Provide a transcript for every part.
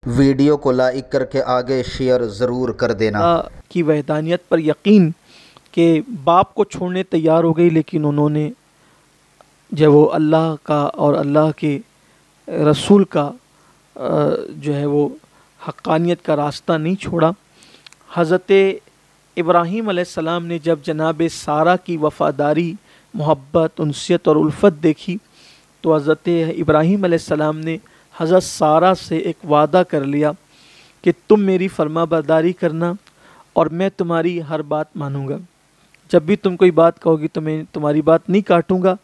Video کو like کر کے آگے شیئر ضرور کر دینا۔ اللہ کی وحدانیت پر یقین کہ باپ کو چھوڑنے تیار ہو گئی، لیکن انہوں نے جب وہ اللہ کا اور اللہ کے رسول کا جو ہے وہ حقانیت کا راستہ نہیں چھوڑا۔ حضرت ابراہیم علیہ السلام نے جب جناب سارہ کی وفاداری، محبت، انسیت اور الفت دیکھی تو حضرت ابراہیم علیہ السلام نے حضرت سارہ سے ایک وعدہ کر لیا کہ تم میری فرما برداری کرنا اور میں تمہاری ہر بات مانوں گا۔ جب بھی تم کوئی بات کہو گی تو میں تمہاری بات نہیں کاٹوں گا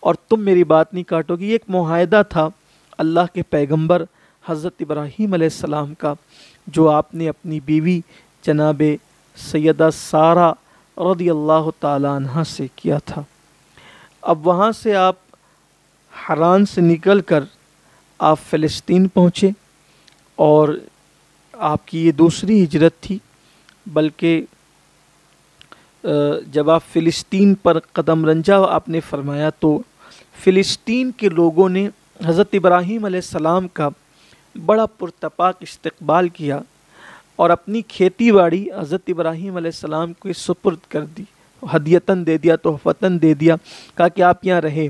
اور تم میری بات نہیں کاٹو گی۔ یہ ایک معاہدہ تھا اللہ کے پیغمبر حضرت ابراہیم علیہ السلام کا، جو آپ نے اپنی بیوی جناب سیدہ سارہ رضی اللہ تعالی عنہ سے کیا تھا۔ اب وہاں سے آپ حران سے نکل کر آپ فلسطین پہنچے اور آپ کی یہ دوسری ہجرت تھی، بلکہ جب آپ فلسطین پر قدم رنجہ آپ نے فرمایا تو فلسطین کے لوگوں نے حضرت ابراہیم علیہ السلام کا بڑا پرتپاک استقبال کیا اور اپنی کھیتی باڑی حضرت ابراہیم علیہ السلام کو سپرد کر دی، ہدیتاً دے دیا، تحفتاً دے دیا، کہا کہ آپ یہاں رہے۔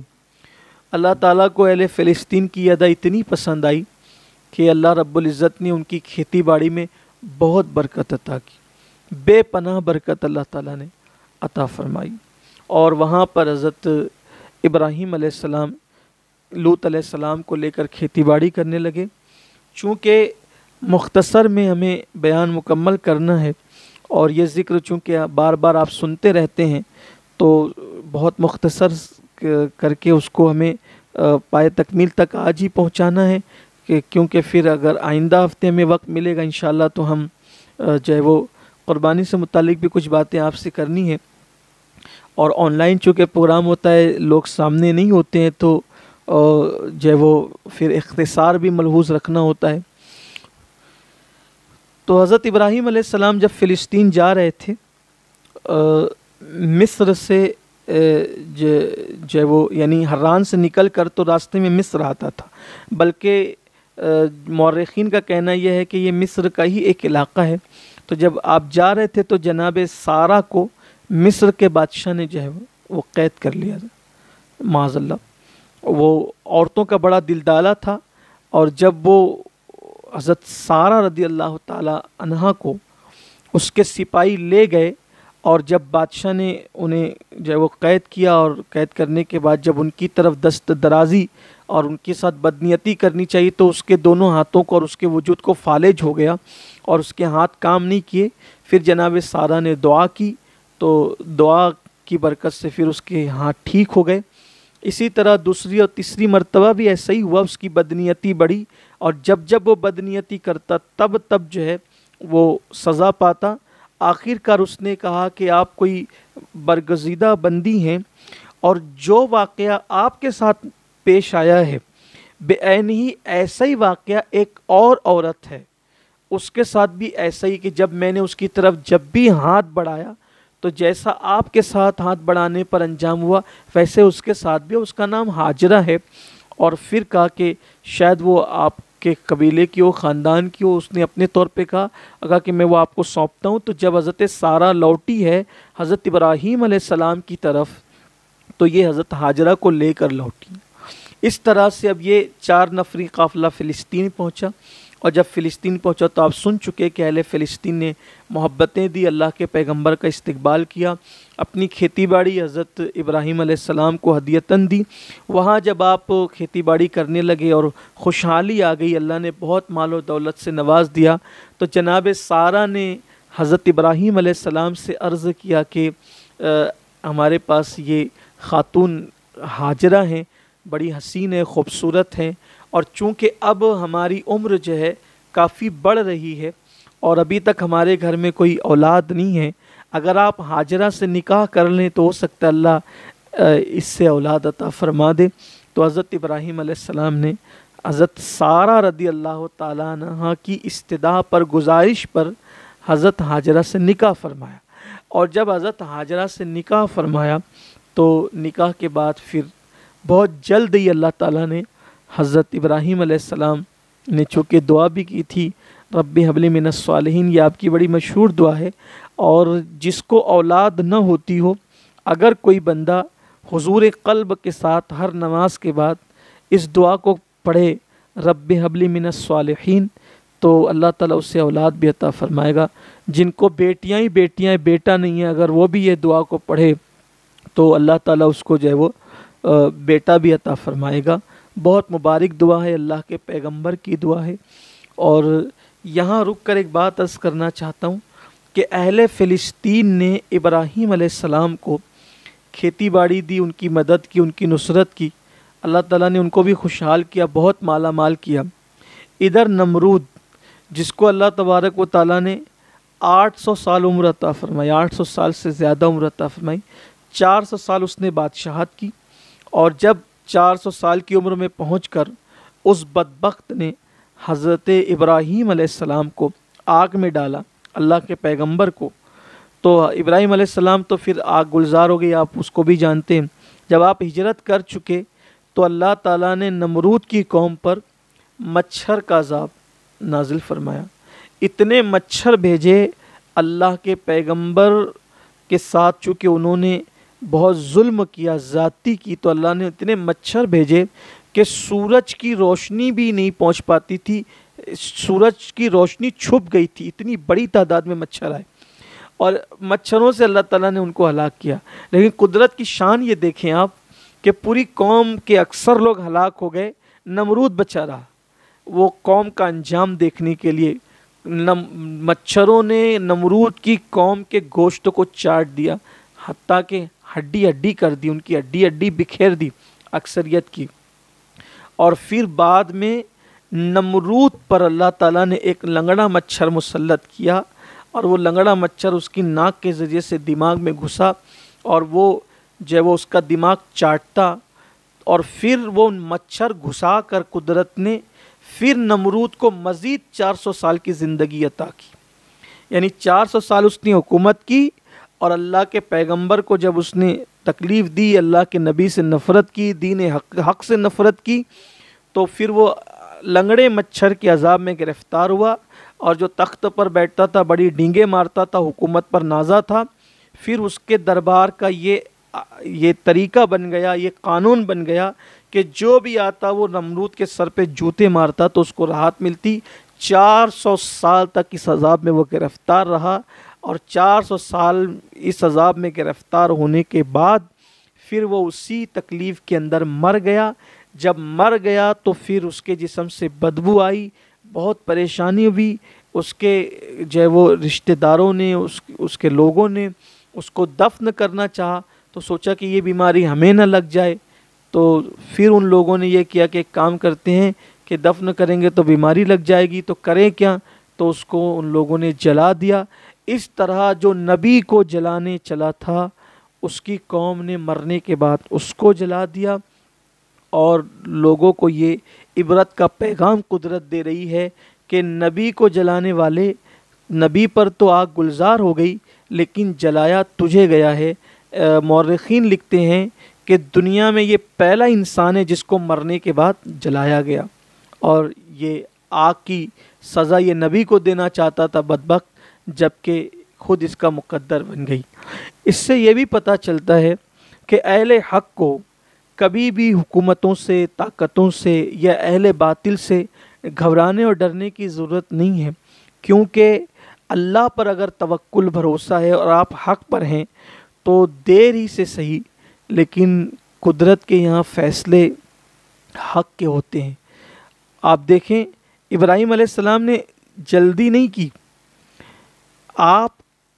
اللہ تعالیٰ کو اہل فلسطین کی ادا اتنی پسند آئی کہ اللہ رب العزت نے ان کی کھیتی باڑی میں بہت برکت عطا کی، بے پناہ برکت اللہ تعالیٰ نے عطا فرمائی، اور وہاں پر حضرت ابراہیم علیہ السلام لوط علیہ السلام کو لے کر کھیتی باڑی کرنے لگے۔ چونکہ مختصر میں ہمیں بیان مکمل کرنا ہے اور یہ ذکر چونکہ بار بار آپ سنتے رہتے ہیں تو بہت مختصر کر کے اس کو ہمیں پائے تکمیل تک آج ہی پہنچانا ہے، کیونکہ پھر اگر آئندہ ہفتے میں وقت ملے گا انشاءاللہ تو ہم جو ہے وہ قربانی سے متعلق بھی کچھ باتیں آپ سے کرنی ہیں، اور آن لائن چونکہ پروگرام ہوتا ہے لوگ سامنے نہیں ہوتے ہیں تو جو ہے وہ پھر اختصار بھی ملحوظ رکھنا ہوتا ہے۔ تو حضرت ابراہیم علیہ السلام جب فلسطین جا رہے تھے، مصر سے جو ہے وہ یعنی حران سے نکل کر تو راستے میں مصر آتا تھا، بلکہ مورخین کا کہنا یہ ہے کہ یہ مصر کا ہی ایک علاقہ ہے۔ تو جب آپ جا رہے تھے تو جناب سارہ کو مصر کے بادشاہ نے جو ہے وہ قید کر لیا، معاذ اللہ۔ وہ عورتوں کا بڑا دلدالہ تھا، اور جب وہ حضرت سارہ رضی اللہ تعالی عنہا کو اس کے سپاہی لے گئے، اور جب بادشاہ نے انہیں جو ہے وہ قید کیا، اور قید کرنے کے بعد جب ان کی طرف دست درازی اور ان کے ساتھ بدنیتی کرنی چاہیے تو اس کے دونوں ہاتھوں کو اور اس کے وجود کو فالج ہو گیا اور اس کے ہاتھ کام نہیں کیے۔ پھر جناب سارہ نے دعا کی تو دعا کی برکت سے پھر اس کے ہاتھ ٹھیک ہو گئے۔ اسی طرح دوسری اور تیسری مرتبہ بھی ایسا ہی ہوا، اس کی بدنیتی بڑھی، اور جب وہ بدنیتی کرتا تب جو ہے وہ سزا پاتا۔ آخر کار اس نے کہا کہ آپ کوئی برگزیدہ بندی ہیں، اور جو واقعہ آپ کے ساتھ پیش آیا ہے بے عین ہی ایسا ہی واقعہ ایک اور عورت ہے، اس کے ساتھ بھی ایسا ہی، کہ جب میں نے اس کی طرف جب بھی ہاتھ بڑھایا تو جیسا آپ کے ساتھ ہاتھ بڑھانے پر انجام ہوا ویسے اس کے ساتھ بھی، اس کا نام ہاجرہ ہے۔ اور پھر کہا کہ شاید وہ آپ کے قبیلے کی ہو، خاندان کی ہو، اس نے اپنے طور پہ کہا کہ میں وہ آپ کو سونپتا ہوں۔ تو جب حضرت سارہ لوٹی ہے حضرت ابراہیم علیہ السلام کی طرف تو یہ حضرت ہاجرہ کو لے کر لوٹی۔ اس طرح سے اب یہ 4 نفری قافلہ فلسطین پہنچا، اور جب فلسطین پہنچا تو آپ سن چکے کہ اہل فلسطین نے محبتیں دی، اللہ کے پیغمبر کا استقبال کیا، اپنی کھیتی باڑی حضرت ابراہیم علیہ السلام کو ہدیتاً دی۔ وہاں جب آپ کھیتی باڑی کرنے لگے اور خوشحالی آ گئی، اللہ نے بہت مال و دولت سے نواز دیا، تو جناب سارہ نے حضرت ابراہیم علیہ السلام سے عرض کیا کہ ہمارے پاس یہ خاتون ہاجرہ ہیں، بڑی حسین ہے، خوبصورت ہیں، اور چونکہ اب ہماری عمر جو ہے کافی بڑھ رہی ہے اور ابھی تک ہمارے گھر میں کوئی اولاد نہیں ہے، اگر آپ ہاجرہ سے نکاح کر لیں تو ہو سکتا ہے اللہ اس سے اولاد عطا فرما دے۔ تو حضرت ابراہیم علیہ السلام نے حضرت سارہ رضی اللہ تعالیٰ عنہ کی استدعا پر، گزارش پر حضرت ہاجرہ سے نکاح فرمایا، اور جب حضرت ہاجرہ سے نکاح فرمایا تو نکاح کے بعد پھر بہت جلد ہی اللہ تعالیٰ نے حضرت ابراہیم علیہ السلام نے چونکہ دعا بھی کی تھی رب حبلی من الصالحین، یہ آپ کی بڑی مشہور دعا ہے، اور جس کو اولاد نہ ہوتی ہو، اگر کوئی بندہ حضور قلب کے ساتھ ہر نماز کے بعد اس دعا کو پڑھے رب حبلی من الصالحین، تو اللہ تعالیٰ اس سے اولاد بھی عطا فرمائے گا۔ جن کو بیٹیاں ہی بیٹیاں ہیں، بیٹا نہیں ہے، اگر وہ بھی یہ دعا کو پڑھے تو اللہ تعالیٰ اس کو جو ہے وہ بیٹا بھی عطا فرمائے گا۔ بہت مبارک دعا ہے، اللہ کے پیغمبر کی دعا ہے۔ اور یہاں رک کر ایک بات عرض کرنا چاہتا ہوں کہ اہل فلسطین نے ابراہیم علیہ السلام کو کھیتی باڑی دی، ان کی مدد کی، ان کی نصرت کی، اللہ تعالیٰ نے ان کو بھی خوشحال کیا، بہت مالا مال کیا۔ ادھر نمرود، جس کو اللہ تبارک و تعالیٰ نے 800 سال عمر عطا فرمائی، 800 سال سے زیادہ عمر عطا فرمائی، 400 سال اس نے بادشاہت کی، اور جب 400 سال کی عمر میں پہنچ کر اس بدبخت نے حضرت ابراہیم علیہ السلام کو آگ میں ڈالا، اللہ کے پیغمبر کو، تو ابراہیم علیہ السلام تو پھر آگ گلزار ہو گئی، آپ اس کو بھی جانتے ہیں۔ جب آپ ہجرت کر چکے تو اللہ تعالیٰ نے نمرود کی قوم پر مچھر کا عذاب نازل فرمایا، اتنے مچھر بھیجے اللہ کے پیغمبر کے ساتھ، چونکہ انہوں نے بہت ظلم کیا، زیادتی کی، تو اللہ نے اتنے مچھر بھیجے کہ سورج کی روشنی بھی نہیں پہنچ پاتی تھی، سورج کی روشنی چھپ گئی تھی، اتنی بڑی تعداد میں مچھر آئے، اور مچھروں سے اللہ تعالیٰ نے ان کو ہلاک کیا۔ لیکن قدرت کی شان یہ دیکھیں آپ کہ پوری قوم کے اکثر لوگ ہلاک ہو گئے، نمرود بچا رہا۔ وہ قوم کا انجام دیکھنے کے لیے مچھروں نے نمرود کی قوم کے گوشت کو چاٹ دیا، حتیٰ کہ ہڈی ہڈی کر دی، ان کی ہڈی ہڈی بکھیر دی اکثریت کی۔ اور پھر بعد میں نمرود پر اللہ تعالیٰ نے ایک لنگڑا مچھر مسلط کیا، اور وہ لنگڑا مچھر اس کی ناک کے ذریعے سے دماغ میں گھسا، اور وہ جب وہ اس کا دماغ چاٹتا، اور پھر وہ مچھر گھسا کر قدرت نے پھر نمرود کو مزید 400 سال کی زندگی عطا کی، یعنی 400 سال اس نے حکومت کی، اور اللہ کے پیغمبر کو جب اس نے تکلیف دی، اللہ کے نبی سے نفرت کی، دین حق سے نفرت کی، تو پھر وہ لنگڑے مچھر کے عذاب میں گرفتار ہوا، اور جو تخت پر بیٹھتا تھا، بڑی ڈینگیں مارتا تھا، حکومت پر نازا تھا، پھر اس کے دربار کا یہ طریقہ بن گیا، یہ قانون بن گیا کہ جو بھی آتا وہ نمرود کے سر پہ جوتے مارتا تو اس کو راحت ملتی۔ 400 سال تک اس عذاب میں وہ گرفتار رہا، اور 400 سال اس عذاب میں گرفتار ہونے کے بعد پھر وہ اسی تکلیف کے اندر مر گیا۔ جب مر گیا تو پھر اس کے جسم سے بدبو آئی، بہت پریشانی ہوئی، اس کے جو وہ رشتہ داروں نے، اس کے لوگوں نے اس کو دفن کرنا چاہا، تو سوچا کہ یہ بیماری ہمیں نہ لگ جائے، تو پھر ان لوگوں نے یہ کیا کہ ایک کام کرتے ہیں کہ دفن کریں گے تو بیماری لگ جائے گی، تو کریں کیا، تو اس کو ان لوگوں نے جلا دیا۔ اس طرح جو نبی کو جلانے چلا تھا، اس کی قوم نے مرنے کے بعد اس کو جلا دیا، اور لوگوں کو یہ عبرت کا پیغام قدرت دے رہی ہے کہ نبی کو جلانے والے، نبی پر تو آگ گلزار ہو گئی لیکن جلایا تجھے گیا ہے۔ مورخین لکھتے ہیں کہ دنیا میں یہ پہلا انسان ہے جس کو مرنے کے بعد جلایا گیا، اور یہ آگ کی سزا یہ نبی کو دینا چاہتا تھا بدبخت، جبکہ خود اس کا مقدر بن گئی۔ اس سے یہ بھی پتہ چلتا ہے کہ اہل حق کو کبھی بھی حکومتوں سے، طاقتوں سے یا اہل باطل سے گھبرانے اور ڈرنے کی ضرورت نہیں ہے، کیونکہ اللہ پر اگر توکل بھروسہ ہے اور آپ حق پر ہیں تو دیر ہی سے صحیح لیکن قدرت کے یہاں فیصلے حق کے ہوتے ہیں۔ آپ دیکھیں ابراہیم علیہ السلام نے جلدی نہیں کی، آپ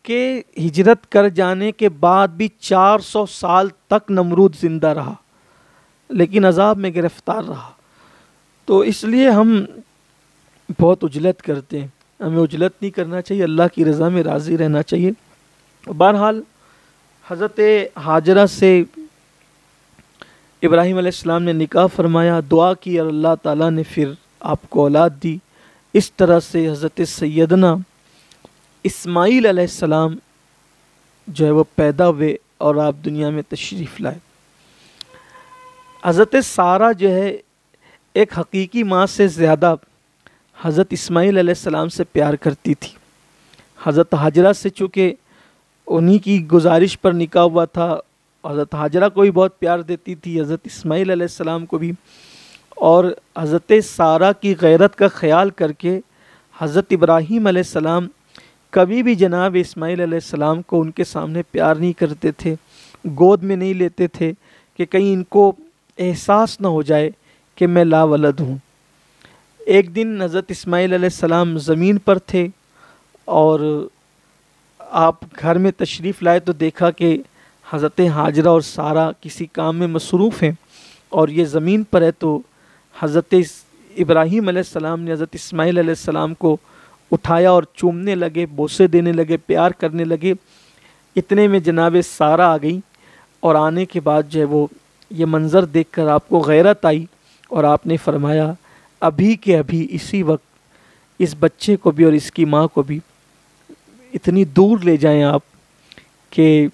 کے ہجرت کر جانے کے بعد بھی 400 سال تک نمرود زندہ رہا لیکن عذاب میں گرفتار رہا۔ تو اس لیے ہم بہت عجلت کرتے ہیں، ہمیں عجلت نہیں کرنا چاہیے، اللہ کی رضا میں راضی رہنا چاہیے۔ بہرحال حضرت ہاجرہ سے ابراہیم علیہ السلام نے نکاح فرمایا، دعا کی، اور اللہ تعالیٰ نے پھر آپ کو اولاد دی۔ اس طرح سے حضرت سیدنا اسماعیل علیہ السلام جو ہے وہ پیدا ہوئے اور آپ دنیا میں تشریف لائے۔ حضرت سارہ جو ہے ایک حقیقی ماں سے زیادہ حضرت اسماعیل علیہ السلام سے پیار کرتی تھی۔ حضرت حاجرہ سے چونکہ انہی کی گزارش پر نکاح ہوا تھا، حضرت حاجرہ کو بھی بہت پیار دیتی تھی، حضرت اسماعیل علیہ السلام کو بھی، اور حضرت سارہ کی غیرت کا خیال کر کے حضرت ابراہیم علیہ السلام کبھی بھی جناب اسماعیل علیہ السلام کو ان کے سامنے پیار نہیں کرتے تھے، گود میں نہیں لیتے تھے کہ کہیں ان کو احساس نہ ہو جائے کہ میں لا ولد ہوں۔ ایک دن حضرت اسماعیل علیہ السلام زمین پر تھے اور آپ گھر میں تشریف لائے تو دیکھا کہ حضرت حاجرہ اور سارہ کسی کام میں مصروف ہیں اور یہ زمین پر ہے، تو حضرت ابراہیم علیہ السلام نے حضرت اسماعیل علیہ السلام کو اٹھایا اور چومنے لگے، بوسے دینے لگے، پیار کرنے لگے۔ اتنے میں جناب سارہ آ گئی اور آنے کے بعد جو ہے وہ یہ منظر دیکھ کر آپ کو غیرت آئی اور آپ نے فرمایا ابھی کے ابھی اسی وقت اس بچے کو بھی اور اس کی ماں کو بھی اتنی دور لے جائیں آپ کہ